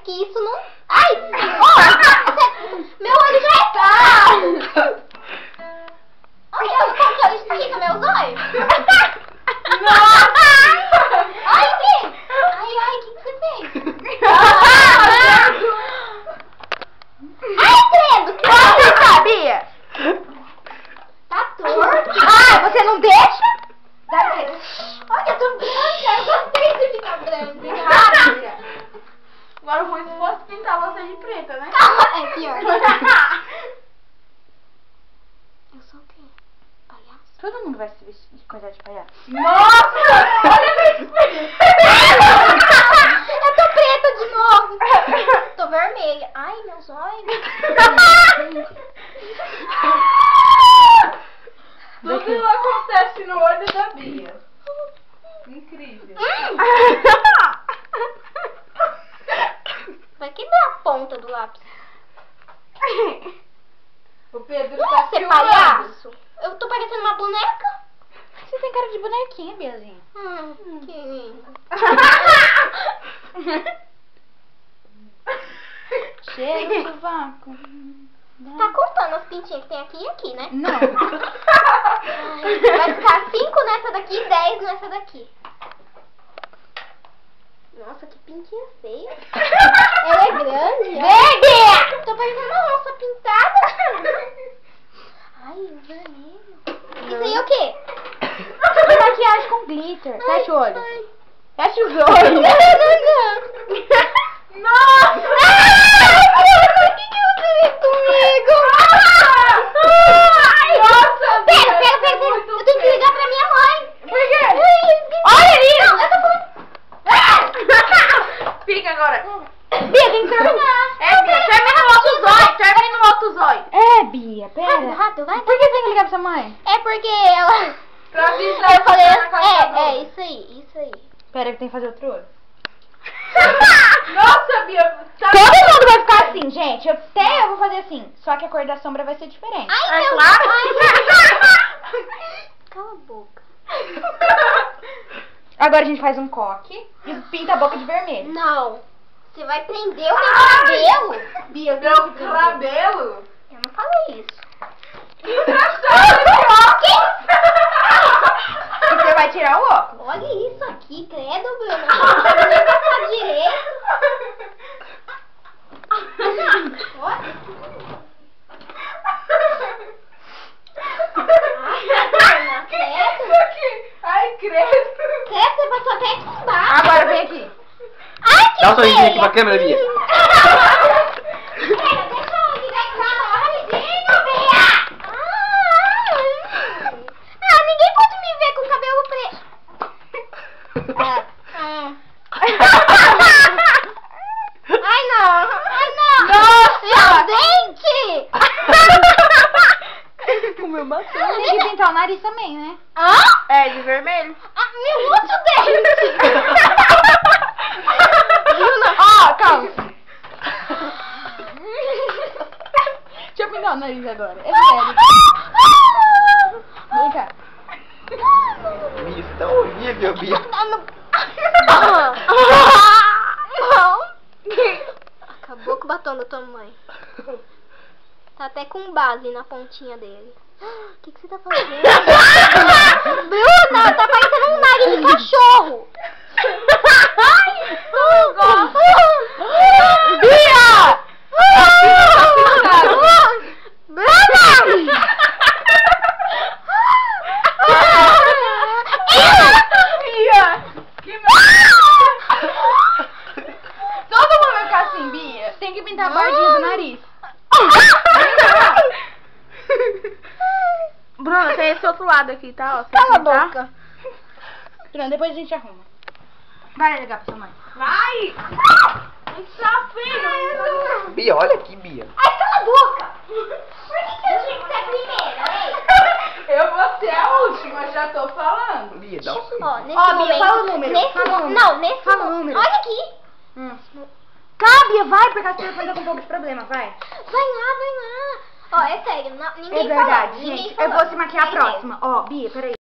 que isso não... Ai! Meu olho já é... Olha, como que eu estica meus olhos? Ai, Bi! Ai, o que você fez? Ai, credo! Você sabia? Tá torto. Ah, você não deixa? Olha, eu tô branca. Eu gostei de ficar branca. Agora o ruim se fosse pintar você de preta, né? É pior. Eu sou o quê? Palhaço? Todo mundo vai se vestir de coisa de palhaço. Nossa! Olha pra isso! Eu tô preta de novo. Tô vermelha. Ai, meus olhos. Tudo acontece no olho da Bia. Incrível. Vai quebrar a ponta do lápis. O Pedro Não tá é ser filmando. palhaço? Eu tô parecendo uma boneca? Você tem cara de bonequinha, Biazinha. Que lindo. Chega do sovaco. Tá contando as pintinhas que tem aqui e aqui, né? Não. Ai, vai ficar 5 nessa daqui e 10 nessa daqui. Nossa, que pintinha feia. Ela é grande. Verde! Tô parecendo uma onça pintada. Ai, o vermelho. Isso aí é o quê? Maquiagem com glitter. Fecha o olho. Ai. Fecha os olhos. Nossa! O que você fez comigo? Nossa, Bia, Pera. muito Eu tenho que ligar pra minha mãe. Por quê? Ai, Olha isso! não, eu tô falando. Fica agora. Bia, tem que terminar. É, Bia, termina no outro zóio. Termina no outro zóio. É, Bia, pera. Rápido, vai. Por que você tem que ligar pra sua mãe? É porque ela... Pra avisar Eu falei, que tá na casa da Bruna. isso aí. Pera, que tem que fazer outro olho. Nossa, Bia. Tá... Todo mundo vai ficar assim, gente. Eu vou fazer assim. Só que a cor da sombra vai ser diferente. Ai, É meu claro. Ai. Cala a boca. Agora a gente faz um coque e pinta a boca de vermelho. Não. Você vai prender o meu cabelo. Bia, meu cabelo. Eu não falei isso. Que engraçado esse óculos. E você vai tirar o óculos. Olha isso aqui, credo, Bruno. Não sabe nem passar direito. Olha. Ai, credo. Credo, você passou até aqui embaixo. Agora vem aqui. Ai, que Dá um sorrisinho aqui feia. pra câmera, Bia. Pera, deixa eu ligar em casa rapidinho, Bia. Ninguém pode me ver com cabelo preto. Ai, não. Nossa! Meu dente. O meu batom. Tem que pintar o nariz também, né? É, de vermelho. Meu outro dente. Ó, calma. Deixa eu pintar o nariz agora. É sério. Vem cá. Bia, isso tá horrível, Bia. Não. Acabou com o batom da tua mãe. Tá até com base na pontinha dele. O que você tá fazendo? Bruna, tá parecendo um nariz de cachorro. Eu gosto. Bia! Bruna! Bia! Que Todo mundo vai ficar assim, Bia. Tem que pintar a bordinha do nariz. Bruna, tem esse outro lado aqui, tá? Ó, você Cala a pintar. boca. Pronto, depois a gente arruma. Vai ligar pra sua mãe. Vai! Tá feio! Bia, olha aqui, Bia. Ai, cala a boca. Por que eu tinha que ser a primeira, ei? Eu vou ser a última, já tô falando. Bia, dá um sorriso. Ó, nesse Ó, Bia, momento... fala o número, Nesse fala o número. Não, nesse Fala o momento... número. Olha aqui. Tá, Bia, vai, porque as pessoas estão com um pouco de problema, vai. Vai lá. Ó, é sério, ninguém É verdade, falou, ninguém gente. Eu falou. vou se maquiar a Sério. próxima. Ó, Bia, peraí.